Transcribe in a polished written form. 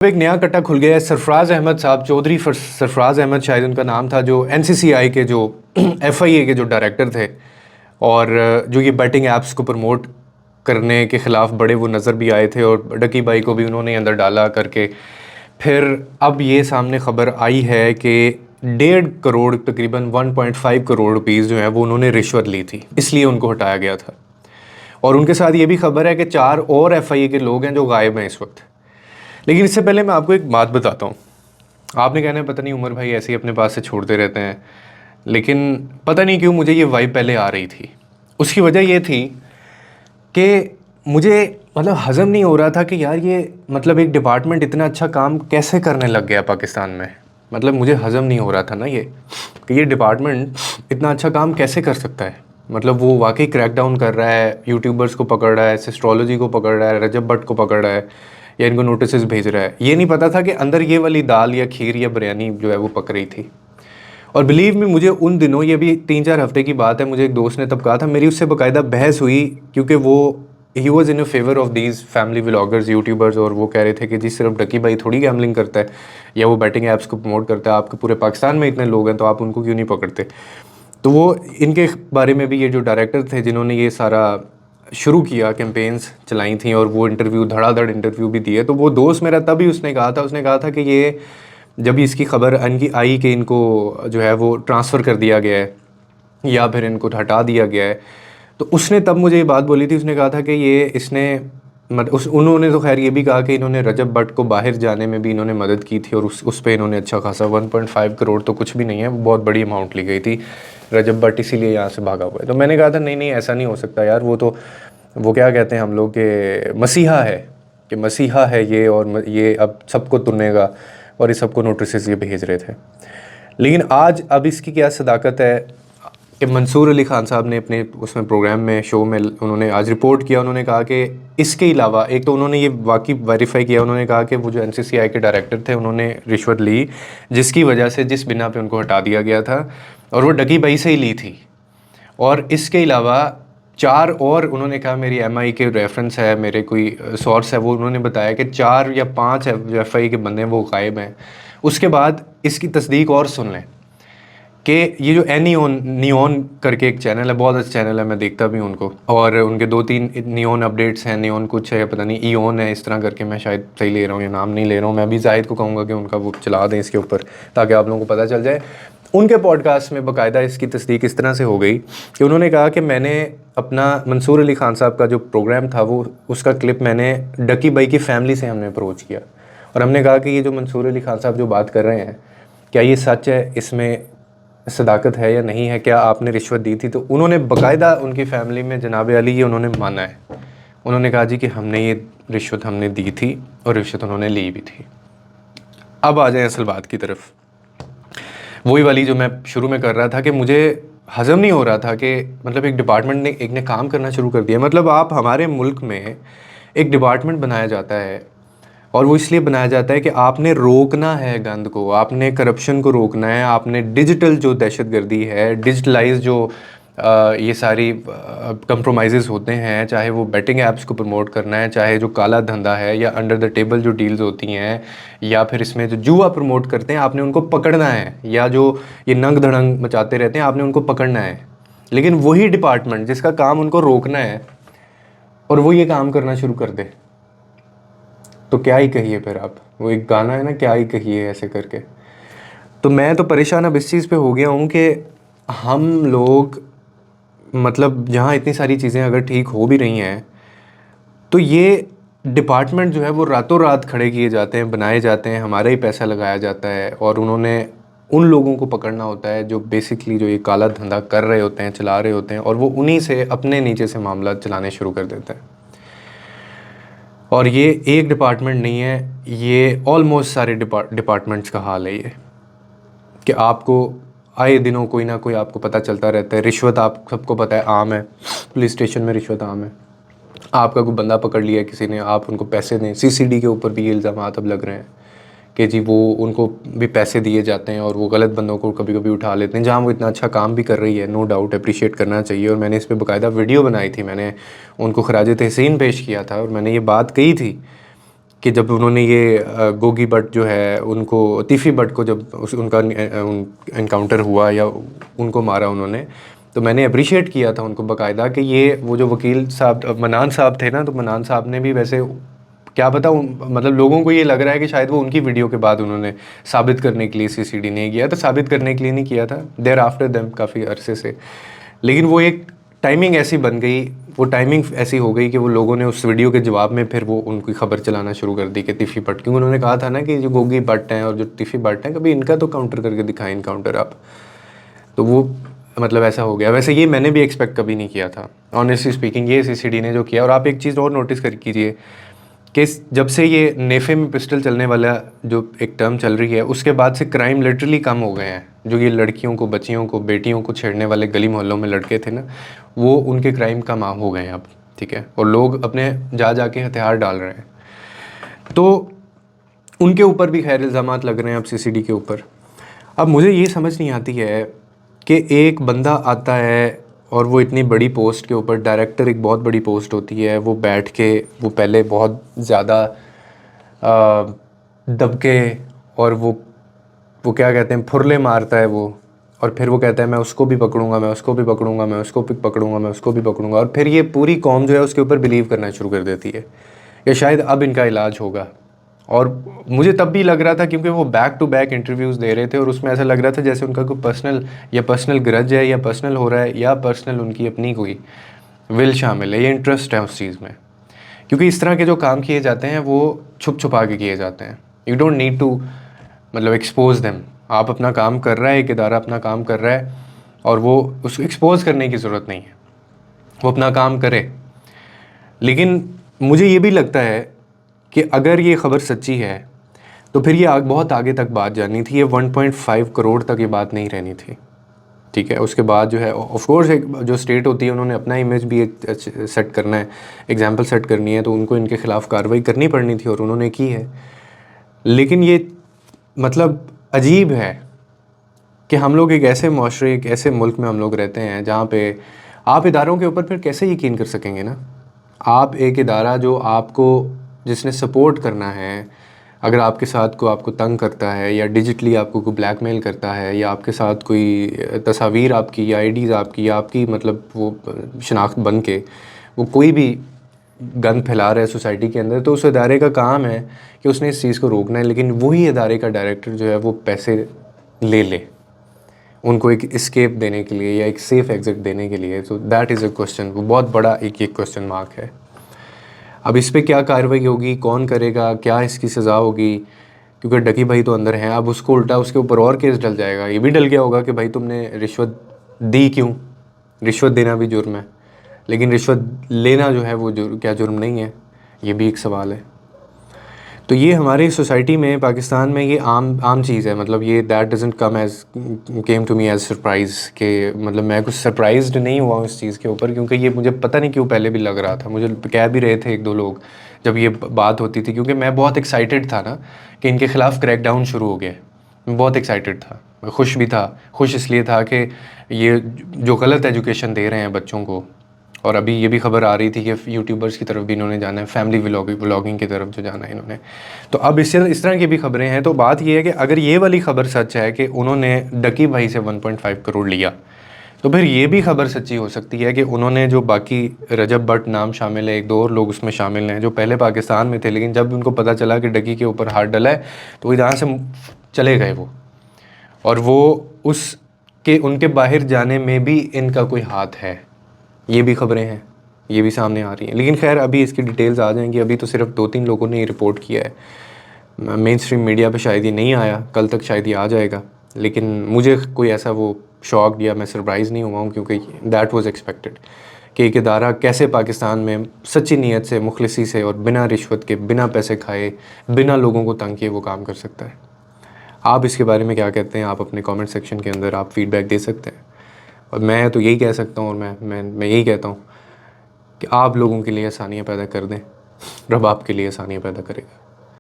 एक नया कट्टा खुल गया है। सरफराज अहमद साहब, चौधरी सरफराज अहमद शायद उनका नाम था, जो एनसीसीआई के जो एफआईए के जो डायरेक्टर थे और जो ये बैटिंग ऐप्स को प्रमोट करने के ख़िलाफ़ बड़े वो नज़र भी आए थे और डकी बाई को भी उन्होंने अंदर डाला करके। फिर अब ये सामने ख़बर आई है कि 1.5 करोड़ तकरीबन 1.5 करोड़ रुपीज़ जो है वो उन्होंने रिश्वत ली थी, इसलिए उनको हटाया गया था। और उनके साथ ये भी खबर है कि 4 और एफआईए के लोग हैं जो गायब हैं इस वक्त। लेकिन इससे पहले मैं आपको एक बात बताता हूँ। आपने कहना है पता नहीं उमर भाई ऐसे ही अपने पास से छोड़ते रहते हैं, लेकिन पता नहीं क्यों मुझे ये वाइब पहले आ रही थी। उसकी वजह ये थी कि मुझे मतलब हज़म नहीं हो रहा था कि यार ये मतलब एक डिपार्टमेंट इतना अच्छा काम कैसे करने लग गया पाकिस्तान में। मतलब मुझे हज़म नहीं हो रहा था ना ये कि ये डिपार्टमेंट इतना अच्छा काम कैसे कर सकता है। मतलब वो वाकई क्रैकडाउन कर रहा है, यूट्यूबर्स को पकड़ रहा है, एस्ट्रोलॉजी को पकड़ रहा है, रजब भट्ट को पकड़ रहा है या इनको नोटिस भेज रहा है। ये नहीं पता था कि अंदर ये वाली दाल या खीर या बिरयानी जो है वो पक रही थी। और बिलीव में मुझे उन दिनों, ये भी 3-4 हफ्ते की बात है, मुझे एक दोस्त ने तब कहा था, मेरी उससे बाकायदा बहस हुई क्योंकि वो he was in favour of these family vloggers YouTubers. और वो कह रहे थे कि जी सिर्फ डकी भाई थोड़ी गैमलिंग करता है या वो बैटिंग ऐप्स को प्रमोट करता है, आपके पूरे पाकिस्तान में इतने लोग हैं तो आप उनको क्यों नहीं पकड़ते। तो वो इनके बारे में भी ये जो डायरेक्टर थे जिन्होंने ये सारा शुरू किया, कैंपेन्स चलाई थी और वो इंटरव्यू धड़ाधड़ इंटरव्यू भी दिए। तो वो दोस्त मेरा तभी उसने कहा था कि ये जब इसकी खबर इनकी आई कि इनको जो है वो ट्रांसफ़र कर दिया गया है या फिर इनको हटा दिया गया है, तो उसने तब मुझे ये बात बोली थी। उसने कहा था कि ये इसने उन्होंने तो खैर ये भी कहा कि इन्होंने रजब भट्ट को बाहर जाने में भी इन्होंने मदद की थी और उस पे इन्होंने अच्छा खासा 1.5 करोड़ तो कुछ भी नहीं है, बहुत बड़ी अमाउंट ली गई थी। रजब भट्ट इसीलिए यहाँ से भागा हुआ है। तो मैंने कहा था नहीं ऐसा नहीं हो सकता यार, वो क्या कहते हैं हम लोग के मसीहा है, कि मसीहा है ये और ये अब सबको तुनेगा, और ये सबको नोटिस ये भेज रहे थे। लेकिन आज अब इसकी क्या सदाकत है कि मंसूर अली ख़ान साहब ने अपने उसमें प्रोग्राम में, शो में, उन्होंने आज रिपोर्ट किया। उन्होंने कहा कि इसके अलावा एक तो उन्होंने ये वाकई वेरीफाई किया, उन्होंने कहा कि वो जो एनसीसीआई के डायरेक्टर थे उन्होंने रिश्वत ली जिसकी वजह से, जिस बिना पे उनको हटा दिया गया था, और वो डकी भाई से ही ली थी। और इसके अलावा 4 और उन्होंने कहा, मेरी एमआई के रेफरेंस है, मेरे कोई सोर्स है, वो उन्होंने बताया कि 4 या 5 एफआई के बंदे वो गायब हैं। उसके बाद इसकी तस्दीक और सुन लें कि ये जो नियॉन करके एक चैनल है, बहुत अच्छा चैनल है, मैं देखता भी हूँ उनको, और उनके 2-3 नियॉन अपडेट्स हैं, नियॉन कुछ है, पता नहीं ईओन है, इस तरह करके, मैं शायद सही ले रहा हूँ या नाम नहीं ले रहा हूँ। मैं भी जाहिद को कहूँगा कि उनका वो चला दें इसके ऊपर ताकि आप लोगों को पता चल जाए। उनके पॉडकास्ट में बाकायदा इसकी तस्दीक इस तरह से हो गई कि उन्होंने कहा कि मैंने अपना मंसूर अली ख़ान साहब का जो प्रोग्राम था वो उसका क्लिप मैंने डकी भाई की फ़ैमिली से हमने अप्रोच किया और हमने कहा कि ये जो मंसूर अली ख़ान साहब जो बात कर रहे हैं, क्या ये सच है, इसमें सदाकत है या नहीं है, क्या आपने रिश्वत दी थी। तो उन्होंने बाकायदा उनकी फ़ैमिली में जनाब अली ये उन्होंने माना है। उन्होंने कहा जी कि हमने ये रिश्वत हमने दी थी और रिश्वत उन्होंने ली भी थी। अब आ जाए असल बात की तरफ। वही वाली जो मैं शुरू में कर रहा था कि मुझे हज़म नहीं हो रहा था कि मतलब एक डिपार्टमेंट ने एक ने काम करना शुरू कर दिया। मतलब आप, हमारे मुल्क में एक डिपार्टमेंट बनाया जाता है और वो इसलिए बनाया जाता है कि आपने रोकना है गंद को, आपने करप्शन को रोकना है, आपने डिजिटल जो दहशतगर्दी है, डिजिटलाइज जो ये सारी कंप्रोमाइज़ होते हैं, चाहे वो बैटिंग ऐप्स को प्रमोट करना है, चाहे जो काला धंधा है या अंडर द टेबल जो डील्स होती हैं, या फिर इसमें जो जुआ प्रमोट करते हैं, आपने उनको पकड़ना है, या जो ये नंग धड़ंग मचाते रहते हैं आपने उनको पकड़ना है। लेकिन वही डिपार्टमेंट जिसका काम उनको रोकना है और वो ये काम करना शुरू कर दे, तो क्या ही कहिए फिर आप। वो एक गाना है ना, क्या ही कहिए ऐसे करके। तो मैं तो परेशान अब इस चीज़ पे हो गया हूँ कि हम लोग, मतलब जहाँ इतनी सारी चीज़ें अगर ठीक हो भी रही हैं तो ये डिपार्टमेंट जो है वो रातों रात खड़े किए जाते हैं, बनाए जाते हैं, हमारा ही पैसा लगाया जाता है और उन्होंने उन लोगों को पकड़ना होता है जो बेसिकली जो ये काला धंधा कर रहे होते हैं, चला रहे होते हैं, और वो उन्हीं से अपने नीचे से मामला चलाने शुरू कर देते हैं। और ये एक डिपार्टमेंट नहीं है, ये ऑलमोस्ट सारे डिपार्टमेंट्स का हाल है ये, कि आपको आए दिनों कोई ना कोई आपको पता चलता रहता है। रिश्वत आप सबको पता है आम है, पुलिस स्टेशन में रिश्वत आम है। आपका कोई बंदा पकड़ लिया किसी ने, आप उनको पैसे दें। सीसीडी के ऊपर भी ये इल्ज़ामात अब लग रहे हैं कि जी वो उनको भी पैसे दिए जाते हैं और वो गलत बंदों को कभी कभी उठा लेते हैं, जहाँ वो इतना अच्छा काम भी कर रही है, नो डाउट अप्रिशिएट करना चाहिए। और मैंने इस पर बाकायदा वीडियो बनाई थी, मैंने उनको खराज तहसीन पेश किया था और मैंने ये बात कही थी कि जब उन्होंने ये गोगी भट्ट जो है उनको, तीफ़ी भट्ट को जब उनका एनकाउंटर हुआ या उनको मारा उन्होंने, तो मैंने अप्रिशिएट किया था उनको बाकायदा कि ये वो जो वकील साहब मनान साहब थे ना, तो मनान साहब ने भी वैसे क्या पता मतलब लोगों को ये लग रहा है कि शायद वो उनकी वीडियो के बाद उन्होंने साबित करने के लिए CCD नहीं किया था, साबित करने के लिए नहीं किया था, देयर आफ्टर देम काफ़ी अरसे से। लेकिन वो एक टाइमिंग ऐसी बन गई, वो टाइमिंग ऐसी हो गई कि वो लोगों ने उस वीडियो के जवाब में फिर वो उनकी खबर चलाना शुरू कर दी कि तीफ़ी भट्ट, क्योंकि उन्होंने कहा था ना कि जो गोगी भट्ट हैं और जो तीफ़ी भट्ट हैं, कभी इनका तो काउंटर करके दिखाएं इनकाउंटर आप। तो वो मतलब ऐसा हो गया। वैसे ये मैंने भी एक्सपेक्ट कभी नहीं किया था ऑनेस्टली स्पीकिंग, ये CCD ने जो किया। और आप एक चीज़ और नोटिस कर कीजिए कि जब से ये नेफे में पिस्टल चलने वाला जो एक टर्म चल रही है, उसके बाद से क्राइम लिटरली कम हो गए हैं। जो ये लड़कियों को, बच्चियों को, बेटियों को छेड़ने वाले गली मोहल्लों में लड़के थे ना, वो उनके क्राइम कम हो गए हैं अब, ठीक है। और लोग अपने जा के हथियार डाल रहे हैं, तो उनके ऊपर भी खैर इल्ज़ामात लग रहे हैं अब CCD के ऊपर। अब मुझे ये समझ नहीं आती है कि एक बंदा आता है और वो इतनी बड़ी पोस्ट के ऊपर, डायरेक्टर एक बहुत बड़ी पोस्ट होती है, वो बैठ के वो पहले बहुत ज़्यादा दबके और वो क्या कहते हैं, फुरले मारता है वो, और फिर वो कहता है मैं उसको भी पकड़ूंगा, मैं उसको भी पकड़ूंगा, मैं उसको भी पकड़ूंगा, मैं उसको भी पकड़ूंगा, और फिर ये पूरी कौम जो है उसके ऊपर बिलीव करना शुरू कर देती है कि शायद अब इनका इलाज होगा। और मुझे तब भी लग रहा था, क्योंकि वो बैक टू बैक इंटरव्यूज़ दे रहे थे और उसमें ऐसा लग रहा था जैसे उनका कोई पर्सनल ग्रज है, या पर्सनल हो रहा है, या पर्सनल उनकी अपनी कोई विल शामिल है, या इंटरेस्ट है उस चीज़ में। क्योंकि इस तरह के जो काम किए जाते हैं वो छुप छुपा के किए जाते हैं। यू डोंट नीड टू मतलब एक्सपोज देम। आप अपना काम कर रहा है, एक इदारा अपना काम कर रहा है, और वो उसको एक्सपोज करने की ज़रूरत नहीं है, वो अपना काम करे। लेकिन मुझे ये भी लगता है कि अगर ये ख़बर सच्ची है तो फिर ये बहुत आगे तक बात जानी थी। ये 1.5 करोड़ तक ये बात नहीं रहनी थी, ठीक है। उसके बाद जो है ऑफ कोर्स एक जो स्टेट होती है उन्होंने अपना इमेज भी एक सेट करना है, एग्जांपल सेट करनी है, तो उनको इनके ख़िलाफ़ कार्रवाई करनी पड़नी थी और उन्होंने की है। लेकिन ये मतलब अजीब है कि हम लोग एक ऐसे माशरे, एक ऐसे मुल्क में हम लोग रहते हैं जहाँ पे आप इदारों के ऊपर फिर कैसे यकीन कर सकेंगे ना। आप एक इदारा जो आपको, जिसने सपोर्ट करना है, अगर आपके साथ को आपको तंग करता है या डिजिटली आपको कोई ब्लैकमेल करता है या आपके साथ कोई तस्वीर आपकी या आईडीज़ आपकी या आपकी मतलब वो शनाख्त बन के वो कोई भी गंद फैला रहा है सोसाइटी के अंदर, तो उस इदारे का काम है कि उसने इस चीज़ को रोकना है। लेकिन वही इदारे का डायरेक्टर जो है वो पैसे ले उनको एक एस्केप देने के लिए या एक सेफ़ एग्ज़िट देने के लिए। तो दैट इज़ अ क्वेश्चन, वो बहुत बड़ा एक क्वेश्चन मार्क है। अब इस पे क्या कार्रवाई होगी, कौन करेगा, क्या इसकी सज़ा होगी, क्योंकि डकी भाई तो अंदर हैं। अब उसको उल्टा उसके ऊपर और केस डल जाएगा। ये भी डल गया होगा कि भाई तुमने रिश्वत दी क्यों, रिश्वत देना भी जुर्म है, लेकिन रिश्वत लेना जो है वो क्या जुर्म नहीं है, ये भी एक सवाल है। तो ये हमारी सोसाइटी में, पाकिस्तान में ये आम चीज़ है। मतलब ये that doesn't came to me as surprise के मतलब मैं कुछ सरप्राइज्ड नहीं हुआ इस चीज़ के ऊपर, क्योंकि ये मुझे पता नहीं क्यों पहले भी लग रहा था। मुझे कह भी रहे थे एक दो लोग जब ये बात होती थी, क्योंकि मैं बहुत एक्साइटेड था ना कि इनके ख़िलाफ़ क्रैकडाउन शुरू हो गया। मैं बहुत एक्साइटेड था, मैं खुश भी था। खुश इसलिए था कि ये जो गलत एजुकेशन दे रहे हैं बच्चों को, और अभी ये भी खबर आ रही थी कि यूट्यूबर्स की तरफ भी इन्होंने जाना है, फैमिली व्लॉगिंग की तरफ जो जाना है इन्होंने। तो अब इस तरह की भी खबरें हैं। तो बात ये है कि अगर ये वाली खबर सच है कि उन्होंने डकी भाई से 1.5 करोड़ लिया, तो फिर ये भी खबर सच्ची हो सकती है कि उन्होंने जो बाकी रजब भट्ट नाम शामिल है, एक दो और लोग उसमें शामिल हैं जो पहले पाकिस्तान में थे, लेकिन जब उनको पता चला कि डकी के ऊपर हाथ डला है तो वो यहाँ से चले गए वो, और वो उनके बाहर जाने में भी इनका कोई हाथ है। ये भी खबरें हैं, ये भी सामने आ रही हैं। लेकिन खैर अभी इसकी डिटेल्स आ जाएंगी। अभी तो सिर्फ 2-3 लोगों ने ये रिपोर्ट किया है, मेन स्ट्रीम मीडिया पे शायद ये नहीं आया, कल तक शायद ये आ जाएगा। लेकिन मुझे कोई ऐसा वो शॉक या मैं सरप्राइज़ नहीं हुआ हूँ, क्योंकि दैट वाज एक्सपेक्टेड कि एक इदारा कैसे पाकिस्तान में सच्ची नीयत से, मुखलिसी से और बिना रिश्वत के, बिना पैसे खाए, बिना लोगों को तंग किए वो काम कर सकता है। आप इसके बारे में क्या कहते हैं? आप अपने कमेंट सेक्शन के अंदर आप फीडबैक दे सकते हैं। और मैं तो यही कह सकता हूँ, और मैं यही कहता हूँ कि आप लोगों के लिए आसानियाँ पैदा कर दें, रब आपके लिए आसानियाँ पैदा करेगा।